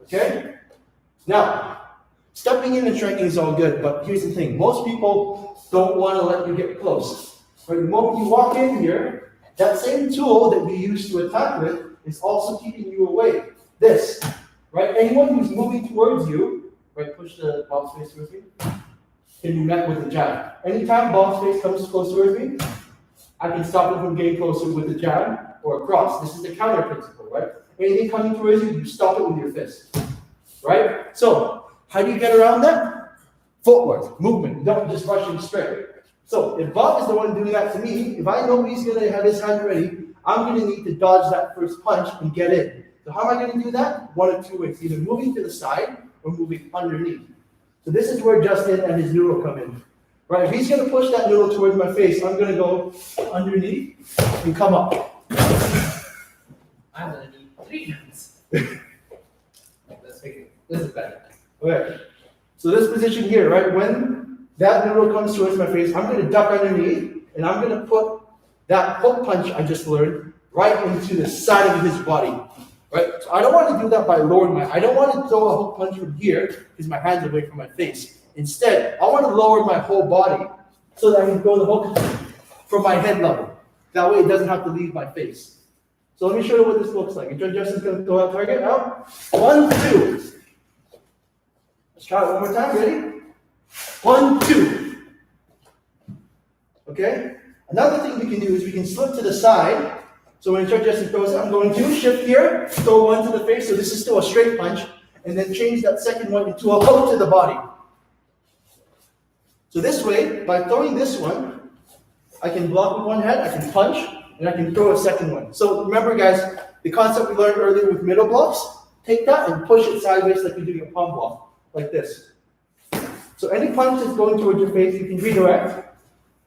Okay? Now, stepping in and striking is all good, but here's the thing. Most people don't want to let you get close. But the moment you walk in here, that same tool that we used to attack with is also keeping you away. This. Right? Anyone who's moving towards you, right, push the Bob's face towards me, can be met with a jab. Anytime Bob's face comes close towards me, I can stop him from getting closer with a jab or a cross. This is the counter principle, right? Anything coming towards you, you stop it with your fist, right? So, how do you get around that? Footwork, movement, don't just rush him straight. So, if Bob is the one doing that to me, if I know he's going to have his hand ready, I'm going to need to dodge that first punch and get in. So, how am I going to do that? One of two ways, either moving to the side or moving underneath. So, this is where Justin and his noodle come in. Right, if he's going to push that noodle towards my face, I'm going to go underneath and come up. I'm going to need 3 hands. Let's make it. This is better. Okay. So this position here, right, when that noodle comes towards my face, I'm going to duck underneath, and I'm going to put that hook punch I just learned right into the side of his body. Right? So I don't want to do that by lowering I don't want to throw a hook punch from here because my hand's away from my face. Instead, I want to lower my whole body so that I can throw the hook from my head level. That way it doesn't have to leave my face. So let me show you what this looks like. Justin's going to throw that target out. 1, 2. Let's try it one more time. Ready? 1, 2. Okay? Another thing we can do is we can slip to the side. So when Justin throws it, I'm going to shift here, throw one to the face. So this is still a straight punch. And then change that second one into a hook to the body. So this way, by throwing this one, I can block with one hand, I can punch, and I can throw a second one. So remember, guys, the concept we learned earlier with middle blocks, take that and push it sideways like you're doing a palm block, like this. So any punch that's going towards your face, you can redirect.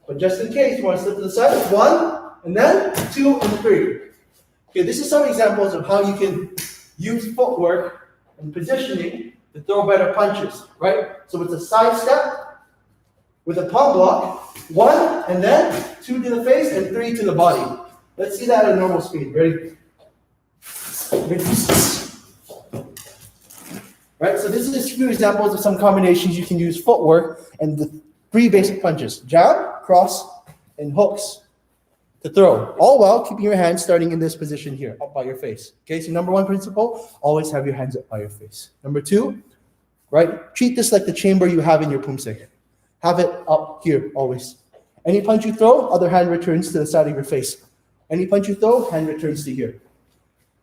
But just in case, you want to slip to the side, 1, and then 2 and 3. Okay, this is some examples of how you can use footwork and positioning to throw better punches, right? So it's a side step, with a palm block, 1, and then 2 to the face, and 3 to the body. Let's see that at normal speed. Ready? Right, so this is a few examples of some combinations you can use footwork and the 3 basic punches. Jab, cross, and hooks to throw. All while keeping your hands starting in this position here, up by your face. Okay, so number 1 principle, always have your hands up by your face. Number 2, right, treat this like the chamber you have in your Poomsae. Have it up here, always. Any punch you throw, other hand returns to the side of your face. Any punch you throw, hand returns to here.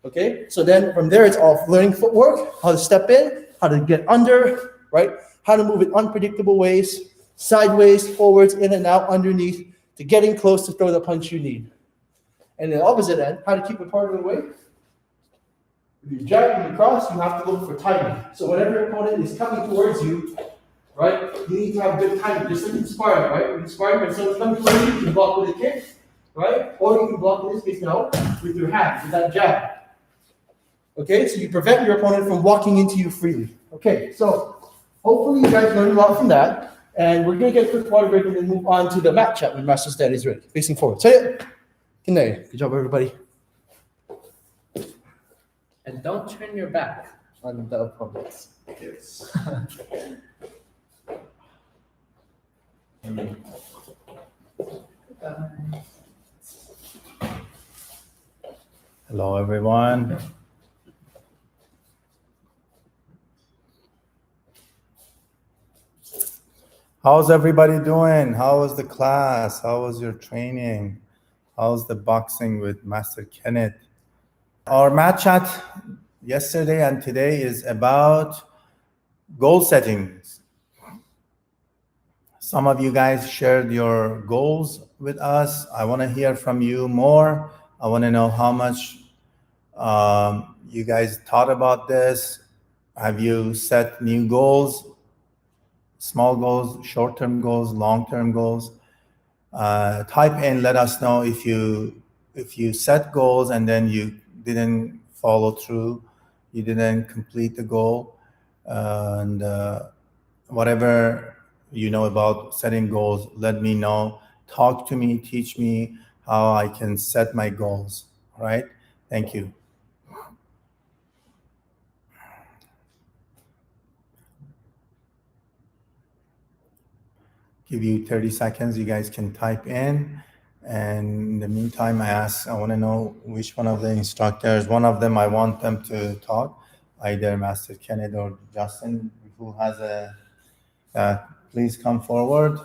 Okay? So then from there, it's all learning footwork, how to step in, how to get under, right? How to move in unpredictable ways, sideways, forwards, in and out, underneath, to getting close to throw the punch you need. And the opposite end, how to keep it part of the way. If you're jabbing and cross, you have to look for timing. So whenever your opponent is coming towards you, right? You need to have good timing, just like in sparring, right? In sparring, when someone's coming towards you, you can block with a kick, right? Or you can block, in this case now, with your hand, with that jab. Okay, so you prevent your opponent from walking into you freely. Okay, so hopefully you guys learned a lot from that. And we're going to get a quick water break and then move on to the mat chat when Master Saadati is ready. Facing forward. Say it. Good job, everybody. And don't turn your back on the opponents. Yes. Hello, everyone. How's everybody doing? How was the class? How was your training? How's the boxing with Master Kenneth? Our mat chat yesterday and today is about goal settings. Some of you guys shared your goals with us. I want to hear from you more. I want to know how much you guys thought about this. Have you set new goals? Small goals, short-term goals, long-term goals. Type in, let us know if you set goals and then you didn't follow through, you didn't complete the goal, and whatever you know about setting goals, let me know. Talk to me, teach me how I can set my goals. All right? Thank you. Give you 30 seconds. You guys can type in. And in the meantime, I want to know which one of the instructors, one of them, I want them to talk, either Master Kenneth or Justin, who has please come forward.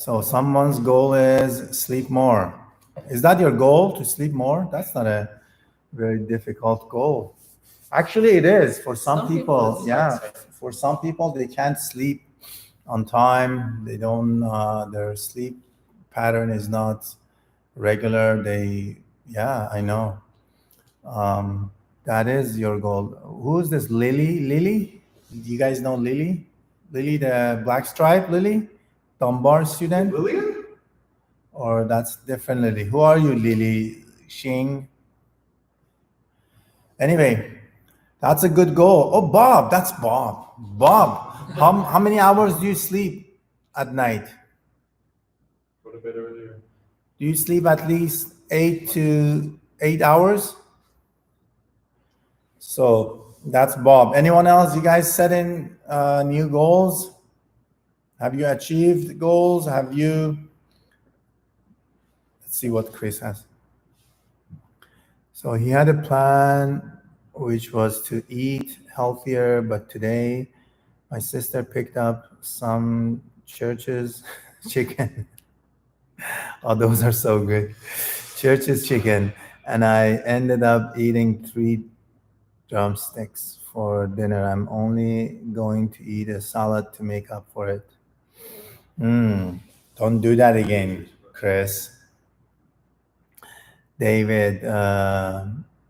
So someone's goal is sleep more. Is that your goal, to sleep more? That's not a very difficult goal. Actually, it is for some people. it's Yeah, hard, right? for some people, they can't sleep on time. They don't. Their sleep pattern is not regular. Yeah, I know. That is your goal. Who is this? Lily? Lily? Do you guys know Lily? Lily, the black stripe Lily? Dunbar student? Lillian? Or that's different Lily? Who are you, Lily? Xing? Anyway, that's a good goal. Oh, Bob, that's Bob. Bob, how many hours do you sleep at night? Go to bed earlier. Do you sleep at least 8 hours? So that's Bob. Anyone else? You guys setting new goals? Have you achieved goals? Have you? Let's see what Chris has. So he had a plan which was to eat healthier, but today my sister picked up some church's chicken. Oh, those are so good. Church's chicken. And I ended up eating 3 drumsticks for dinner. I'm only going to eat a salad to make up for it. Don't do that again, Chris. David,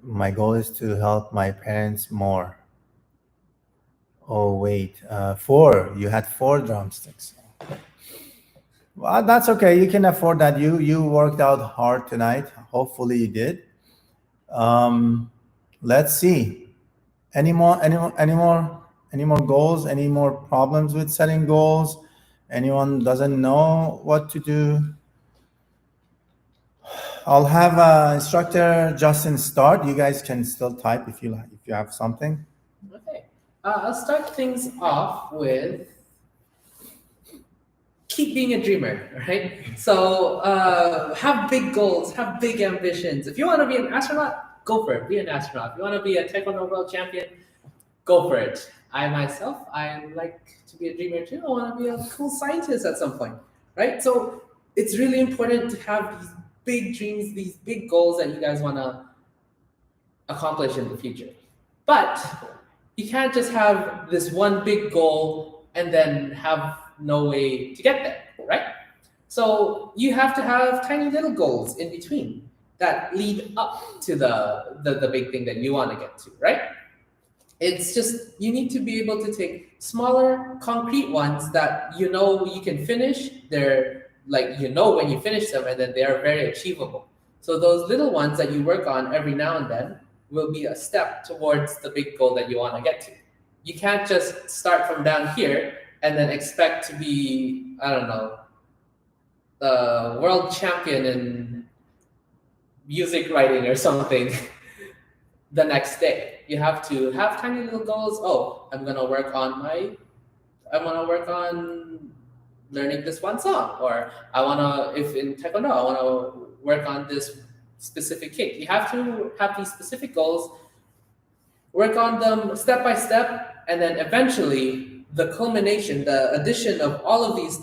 my goal is to help my parents more. Oh, wait, 4. You had 4 drumsticks. Well, that's okay. You can afford that. You worked out hard tonight. Hopefully you did. Let's see. Any more goals? Any more problems with setting goals? Anyone doesn't know what to do? I'll have instructor Justin start. You guys can still type if you have something. Okay. I'll start things off with keep being a dreamer, right? So have big goals, have big ambitions. If you want to be an astronaut, go for it. Be an astronaut. If you want to be a Taekwondo world champion, go for it. I myself, I like to be a dreamer too. I want to be a cool scientist at some point, right? So it's really important to have these big dreams, these big goals that you guys want to accomplish in the future. But you can't just have this one big goal and then have no way to get there, right? So you have to have tiny little goals in between that lead up to the big thing that you want to get to, right? It's just you need to be able to take smaller, concrete ones that you know you can finish. They're like when you finish them, and then they are very achievable. So those little ones that you work on every now and then will be a step towards the big goal that you want to get to. You can't just start from down here and then expect to be, I don't know, the world champion in music writing or something the next day. You have to have tiny little goals. Oh, I'm gonna work on learning this one song, or if in Taekwondo, I wanna work on this specific kick. You have to have these specific goals, work on them step by step, and then eventually the culmination, the addition of all of these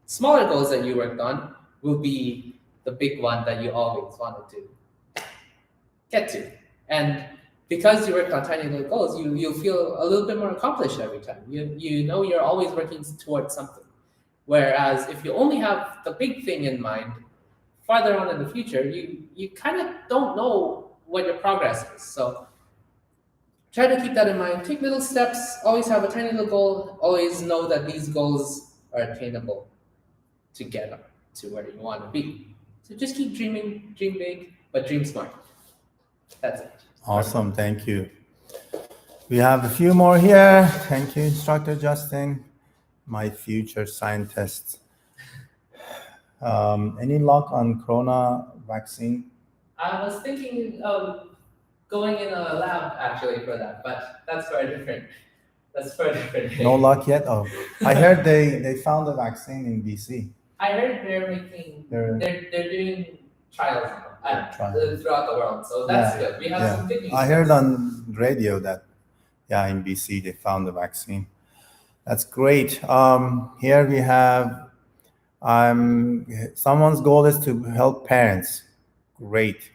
smaller goals that you worked on will be the big one that you always wanted to get to. And because you worked on tiny little goals, you'll feel a little bit more accomplished every time. You know you're always working towards something. Whereas if you only have the big thing in mind, farther on in the future, you kind of don't know what your progress is. So try to keep that in mind. Take little steps. Always have a tiny little goal. Always know that these goals are attainable to get up to where you want to be. So just keep dreaming, dream big, but dream smart. That's it. Awesome, thank you. We have a few more here. Thank you, Instructor Justin, my future scientist. Any luck on corona vaccine? I was thinking of going in a lab actually for that, but that's for a different day. No luck yet? Oh, I heard they found a vaccine in BC. I heard they're doing trials throughout the world, so that's good. We have some good news. I heard on radio that in BC they found the vaccine. That's great. Here we have Someone's goal is to help parents. Great.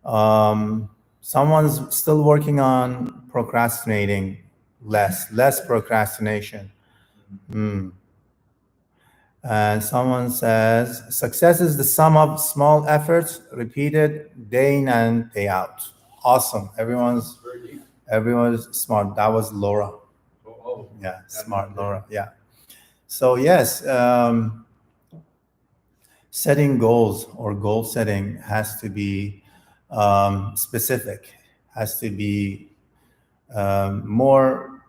Someone's still working on procrastinating. Less procrastination. And someone says, success is the sum of small efforts repeated day in and day out. Awesome. Everyone's smart. That was Laura. Yeah, smart Laura. Yeah. So yes, setting goals or goal setting has to be specific, has to be more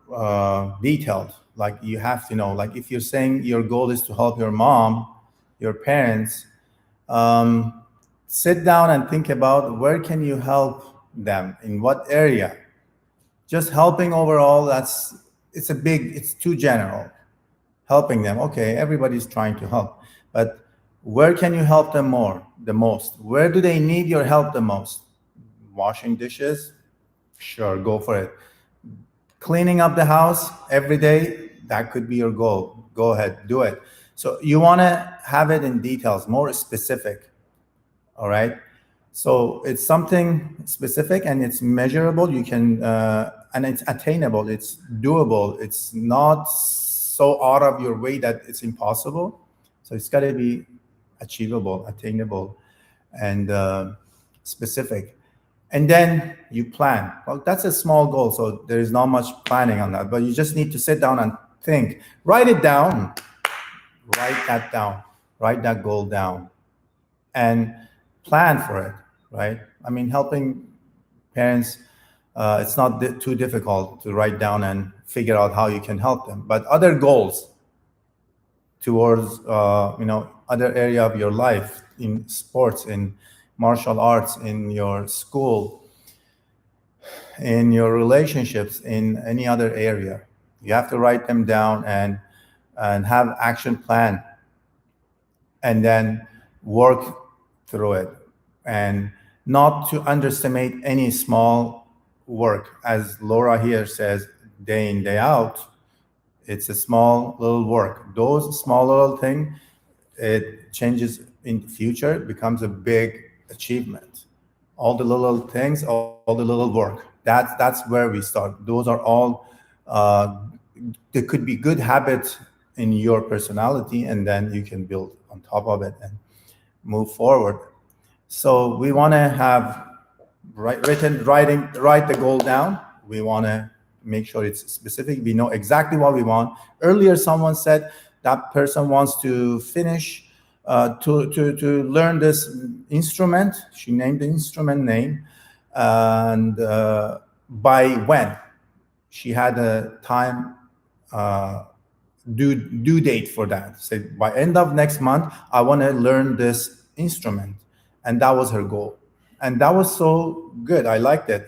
detailed. Like you have to know, like if you're saying your goal is to help your mom, your parents, sit down and think about where can you help them, in what area. Just helping overall, it's too general. Helping them, okay, everybody's trying to help, but where can you help them the most? Where do they need your help the most? Washing dishes? Sure, go for it. Cleaning up the house every day, that could be your goal. Go ahead, do it. So you want to have it in details, more specific. All right. So it's something specific and it's measurable. You can, and it's attainable. It's doable. It's not so out of your way that it's impossible. So it's got to be achievable, attainable, and specific. And then you plan. Well, that's a small goal, so there is not much planning on that. But you just need to sit down and think. Write it down. Write that down. Write that goal down. And plan for it, right? I mean, helping parents, it's not too difficult to write down and figure out how you can help them. But other goals towards, other area of your life, in sports, in martial arts, in your school, in your relationships, in any other area, you have to write them down and have action plan, and then work through it, and not to underestimate any small work. As Laura here says, day in, day out, it's a small little work. Those small little thing, it changes in the future, it becomes a big achievement. All the little things, all the little work, that's where we start. Those are all, there could be good habits in your personality, and then you can build on top of it and move forward. So we want to have write the goal down. We want to make sure it's specific. We know exactly what we want. Earlier, someone said that person wants to finish to learn this instrument. She named the instrument name, and by when? She had a time due date for that. Say by end of next month, I want to learn this instrument, and that was her goal. And that was so good. I liked it.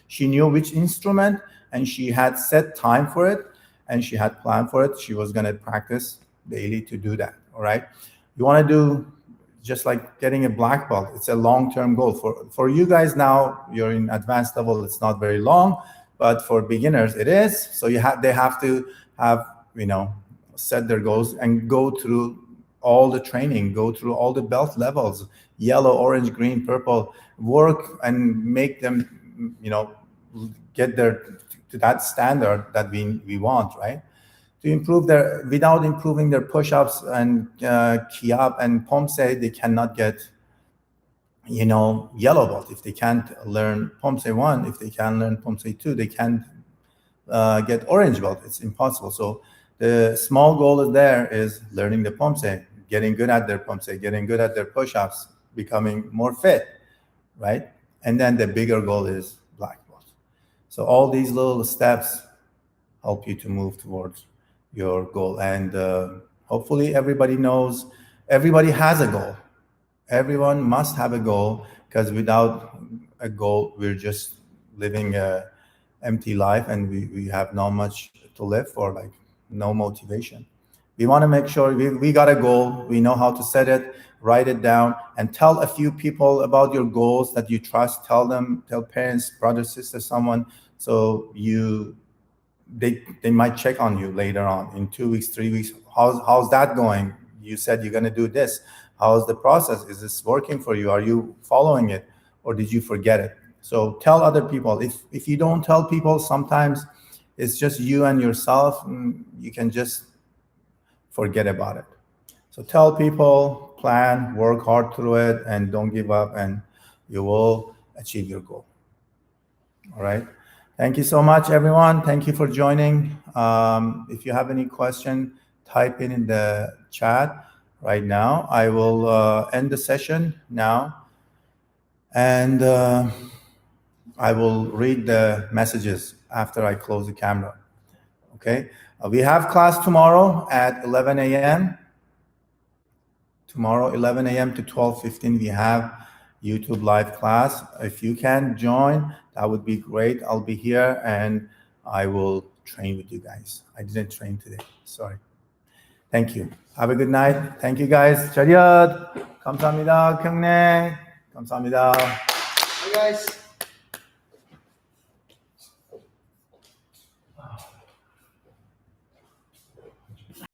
She knew which instrument, and she had set time for it, and she had planned for it. She was going to practice daily to do that. All right. You want to do just like getting a black belt. It's a long-term goal. For you guys now, you're in advanced level. It's not very long, but for beginners, it is. So they have to have, set their goals and go through all the training, go through all the belt levels, yellow, orange, green, purple, work and make them, get there to that standard that we want, right? To improve without improving their push-ups and Kiap and Poomsae, they cannot get, yellow belt. If they can't learn Poomsae 1, if they can't learn Poomsae 2, they can't get orange belt. It's impossible. So the small goal is learning the Poomsae, getting good at their Poomsae, getting good at their push-ups, becoming more fit, right? And then the bigger goal is black belt. So all these little steps help you to move towards your goal. And hopefully everybody has a goal. Everyone must have a goal, because without a goal, we're just living a empty life, and we have not much to live for, like no motivation. We want to make sure we got a goal, we know how to set it, write it down, and tell a few people about your goals that you trust. Tell parents, brothers, sisters, someone, so they might check on you later on in 2 weeks, 3 weeks. How's that going? you said you're going to do this. How's the process? Is this working for you? Are you following it, or did you forget it? So tell other people. If you don't tell people, sometimes it's just you and yourself. You can just forget about it. So tell people, plan, work hard through it, and don't give up, and you will achieve your goal. All right. Thank you so much, everyone. Thank you for joining. If you have any question, type in the chat right now. I will end the session now, and I will read the messages after I close the camera. Okay. We have class tomorrow at 11 a.m. Tomorrow, 11 a.m. to 12:15, we have YouTube live class. If you can join, that would be great. I'll be here and I will train with you guys. I didn't train today. Sorry. Thank you. Have a good night. Thank you, guys. Chariot. 감사합니다. 경례. 감사합니다. Hi guys.